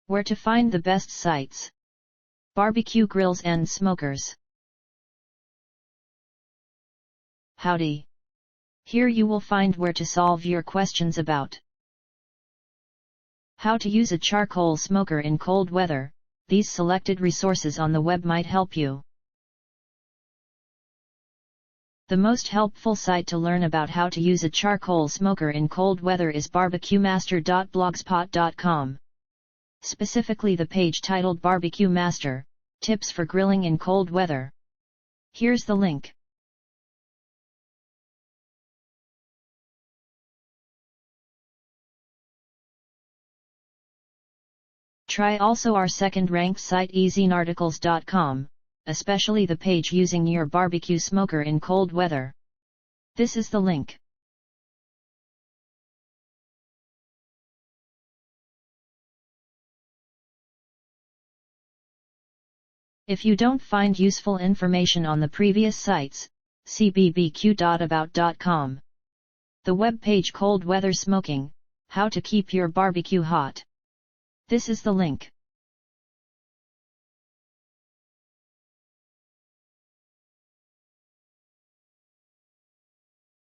Where to find the best sites. Barbecue grills and smokers. Howdy! Here you will find where to solve your questions about how to use a charcoal smoker in cold weather. These selected resources on the web might help you. The most helpful site to learn about how to use a charcoal smoker in cold weather is barbecuemaster.blogspot.com. Specifically the page titled Barbecue Master, Tips for Grilling in Cold Weather. Here's the link. Try also our second-ranked site EasyNarticles.com, especially the page using your barbecue smoker in cold weather. This is the link. If you don't find useful information on the previous sites, see bbq.about.com. The web page Cold Weather Smoking, How to Keep Your Barbecue Hot. This is the link.